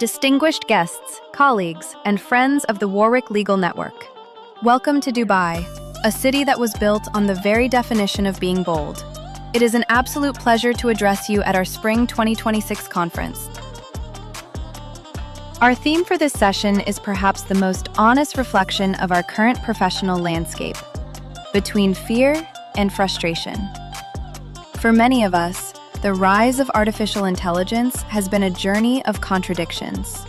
Distinguished guests, colleagues, and friends of the Warwick Legal Network. Welcome to Dubai, a city that was built on the very definition of being bold. It is an absolute pleasure to address you at our Spring 2026 conference. Our theme for this session is perhaps the most honest reflection of our current professional landscape, between fear and frustration. For many of us, the rise of artificial intelligence has been a journey of contradictions.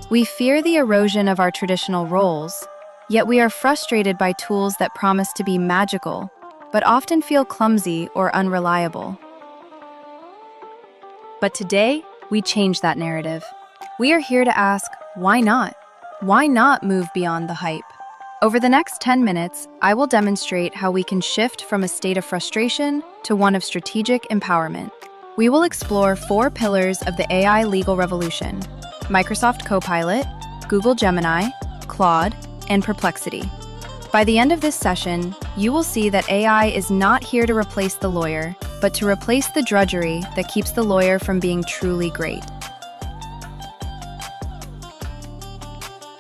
We fear the erosion of our traditional roles, yet we are frustrated by tools that promise to be magical, but often feel clumsy or unreliable. But today, we change that narrative. We are here to ask, why not? Why not move beyond the hype? Over the next 10 minutes, I will demonstrate how we can shift from a state of frustration to one of strategic empowerment. We will explore 4 pillars of the AI legal revolution: Microsoft Copilot, Google Gemini, Claude, and Perplexity. By the end of this session, you will see that AI is not here to replace the lawyer, but to replace the drudgery that keeps the lawyer from being truly great.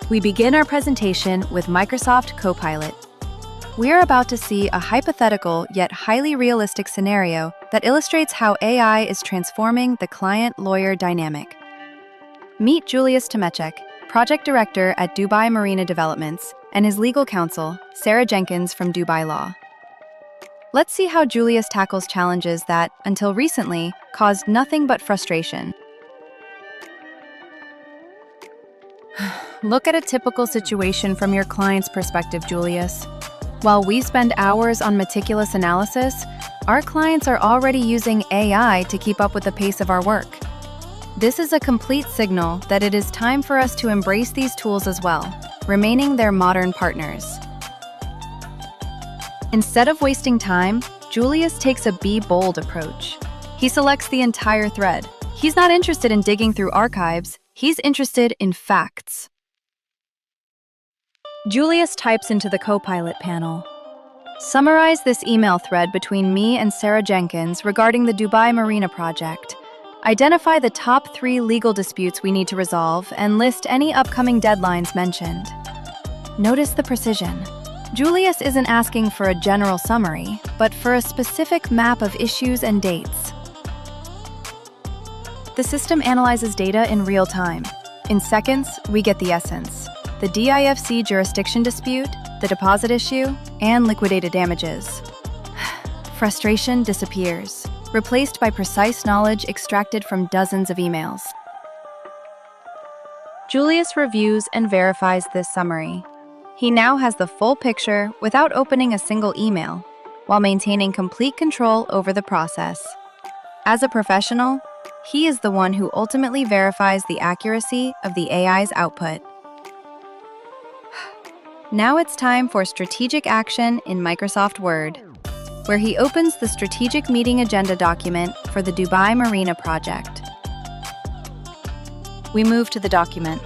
We begin our presentation with Microsoft Copilot. We are about to see a hypothetical yet highly realistic scenario that illustrates how AI is transforming the client-lawyer dynamic. Meet Julius Tomechek, Project Director at Dubai Marina Developments, and his legal counsel, Sarah Jenkins from Dubai Law. Let's see how Julius tackles challenges that, until recently, caused nothing but frustration. Look at a typical situation from your client's perspective, Julius. While we spend hours on meticulous analysis, our clients are already using AI to keep up with the pace of our work. This is a complete signal that it is time for us to embrace these tools as well, remaining their modern partners. Instead of wasting time, Julius takes a be bold approach. He selects the entire thread. He's not interested in digging through archives, he's interested in facts. Julius types into the Copilot panel. Summarize this email thread between me and Sarah Jenkins regarding the Dubai Marina project. Identify the top 3 legal disputes we need to resolve and list any upcoming deadlines mentioned. Notice the precision. Julius isn't asking for a general summary, but for a specific map of issues and dates. The system analyzes data in real time. In seconds, we get the essence: the DIFC jurisdiction dispute, the deposit issue, and liquidated damages. Frustration disappears, replaced by precise knowledge extracted from dozens of emails. Julius reviews and verifies this summary. He now has the full picture without opening a single email, while maintaining complete control over the process. As a professional, he is the one who ultimately verifies the accuracy of the AI's output. Now it's time for strategic action in Microsoft Word, where he opens the strategic meeting agenda document for the Dubai Marina project. We move to the document.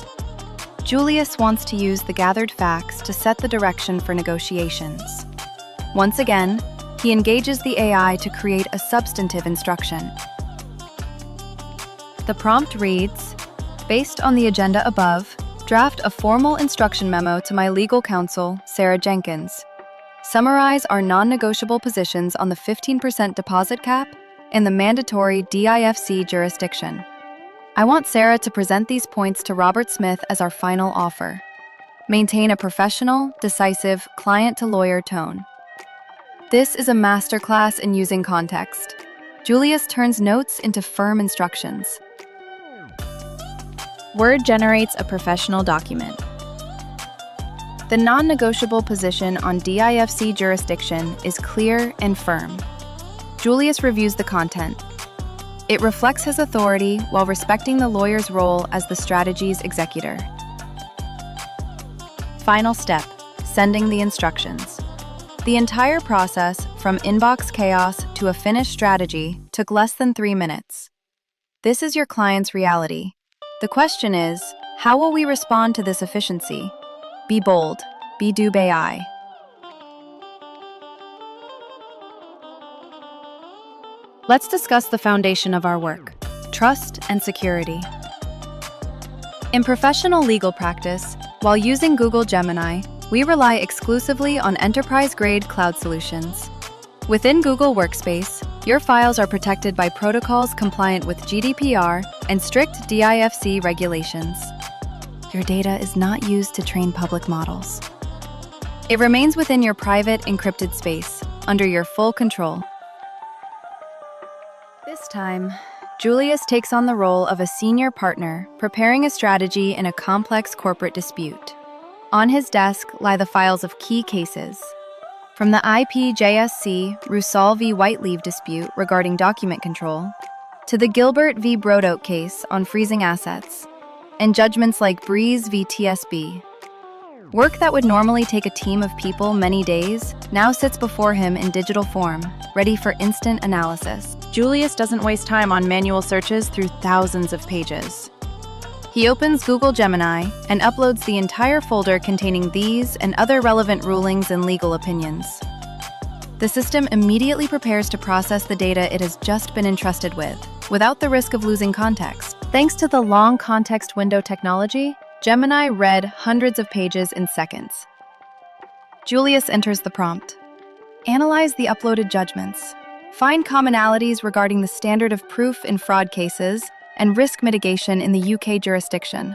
Julius wants to use the gathered facts to set the direction for negotiations. Once again, he engages the AI to create a substantive instruction. The prompt reads, "Based on the agenda above, draft a formal instruction memo to my legal counsel, Sarah Jenkins. Summarize our non-negotiable positions on the 15% deposit cap and the mandatory DIFC jurisdiction. I want Sarah to present these points to Robert Smith as our final offer. Maintain a professional, decisive, client-to-lawyer tone." This is a masterclass in using context. Julius turns notes into firm instructions. Word generates a professional document. The non-negotiable position on DIFC jurisdiction is clear and firm. Julius reviews the content. It reflects his authority while respecting the lawyer's role as the strategy's executor. Final step: sending the instructions. The entire process, from inbox chaos to a finished strategy, took less than 3 minutes. This is your client's reality. The question is, how will we respond to this efficiency? Be bold. Be DubAI. Let's discuss the foundation of our work: trust and security. In professional legal practice, while using Google Gemini, we rely exclusively on enterprise-grade cloud solutions. Within Google Workspace, your files are protected by protocols compliant with GDPR and strict DIFC regulations. Your data is not used to train public models. It remains within your private, encrypted space, under your full control. This time, Julius takes on the role of a senior partner, preparing a strategy in a complex corporate dispute. On his desk lie the files of key cases, from the IPJSC Roussel v. Whiteleave dispute regarding document control, to the Gilbert v. Broadoak case on freezing assets, and judgments like Breeze v. TSB. Work that would normally take a team of people many days now sits before him in digital form, ready for instant analysis. Julius doesn't waste time on manual searches through thousands of pages. He opens Google Gemini and uploads the entire folder containing these and other relevant rulings and legal opinions. The system immediately prepares to process the data it has just been entrusted with, without the risk of losing context. Thanks to the long context window technology, Gemini read hundreds of pages in seconds. Julius enters the prompt. Analyze the uploaded judgments. Find commonalities regarding the standard of proof in fraud cases and risk mitigation in the UK jurisdiction.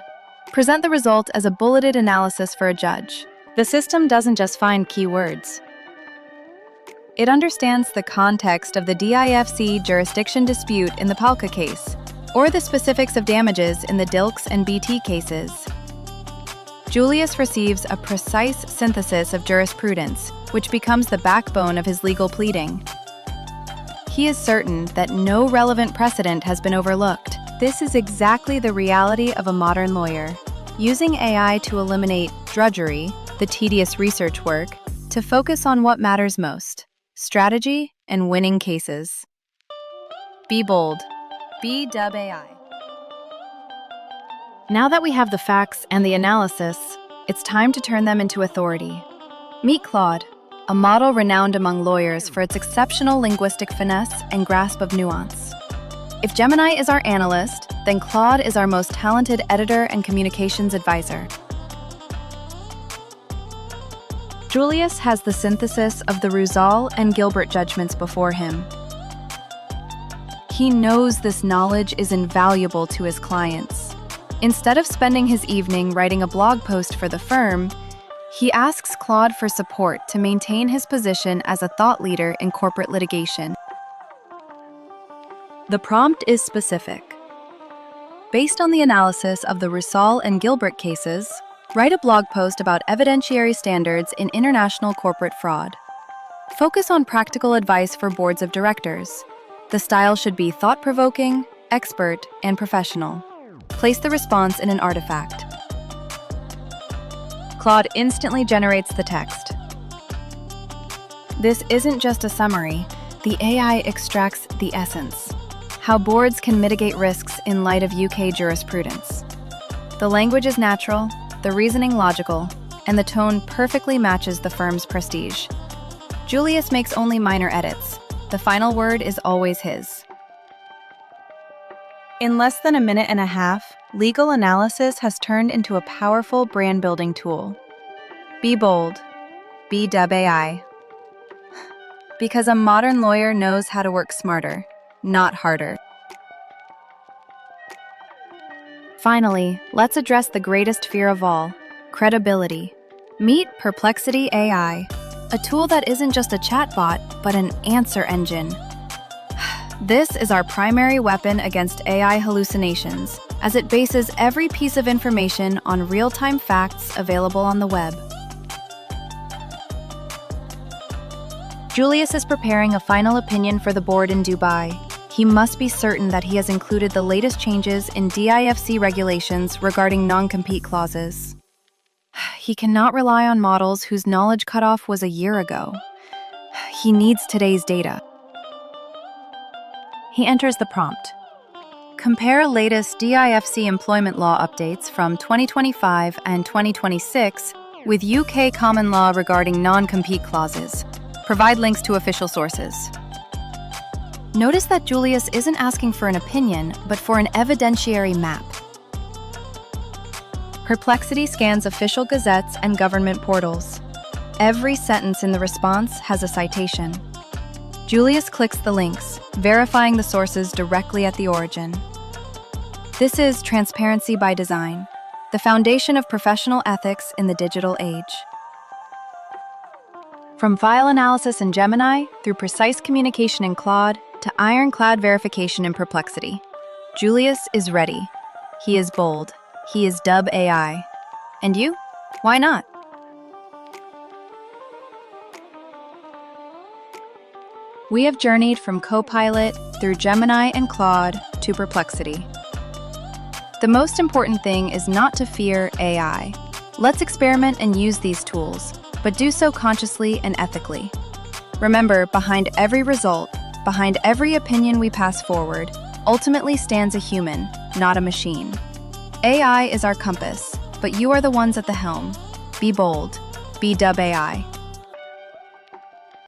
Present the result as a bulleted analysis for a judge. The system doesn't just find keywords. It understands the context of the DIFC jurisdiction dispute in the Palka case, or the specifics of damages in the DILCS and BT cases. Julius receives a precise synthesis of jurisprudence, which becomes the backbone of his legal pleading. He is certain that no relevant precedent has been overlooked. This is exactly the reality of a modern lawyer, using AI to eliminate drudgery, the tedious research work, to focus on what matters most: strategy and winning cases. Be bold. Be DubAI. Now that we have the facts and the analysis, it's time to turn them into authority. Meet Claude, a model renowned among lawyers for its exceptional linguistic finesse and grasp of nuance. If Gemini is our analyst, then Claude is our most talented editor and communications advisor. Julius has the synthesis of the Roussel and Gilbert judgments before him. He knows this knowledge is invaluable to his clients. Instead of spending his evening writing a blog post for the firm, he asks Claude for support to maintain his position as a thought leader in corporate litigation. The prompt is specific. Based on the analysis of the Roussel and Gilbert cases, write a blog post about evidentiary standards in international corporate fraud. Focus on practical advice for boards of directors. The style should be thought-provoking, expert, and professional. Place the response in an artifact. Claude instantly generates the text. This isn't just a summary. The AI extracts the essence: how boards can mitigate risks in light of UK jurisprudence. The language is natural, the reasoning logical, and the tone perfectly matches the firm's prestige. Julius makes only minor edits. The final word is always his. In less than a minute and a half, legal analysis has turned into a powerful brand-building tool. Be bold. Be DubAI. Because a modern lawyer knows how to work smarter, not harder. Finally, let's address the greatest fear of all: credibility. Meet Perplexity AI, a tool that isn't just a chatbot, but an answer engine. This is our primary weapon against AI hallucinations, as it bases every piece of information on real-time facts available on the web. Julius is preparing a final opinion for the board in Dubai. He must be certain that he has included the latest changes in DIFC regulations regarding non-compete clauses. He cannot rely on models whose knowledge cutoff was a year ago. He needs today's data. He enters the prompt. Compare latest DIFC employment law updates from 2025 and 2026 with UK common law regarding non-compete clauses. Provide links to official sources. Notice that Julius isn't asking for an opinion, but for an evidentiary map. Perplexity scans official gazettes and government portals. Every sentence in the response has a citation. Julius clicks the links, verifying the sources directly at the origin. This is transparency by design, the foundation of professional ethics in the digital age. From file analysis in Gemini through precise communication in Claude to ironclad verification in Perplexity, Julius is ready. He is bold. He is DubAI. And you? Why not? We have journeyed from Copilot through Gemini and Claude to Perplexity. The most important thing is not to fear AI. Let's experiment and use these tools, but do so consciously and ethically. Remember, behind every result, behind every opinion we pass forward, ultimately stands a human, not a machine. AI is our compass, but you are the ones at the helm. Be bold. Be DubAI.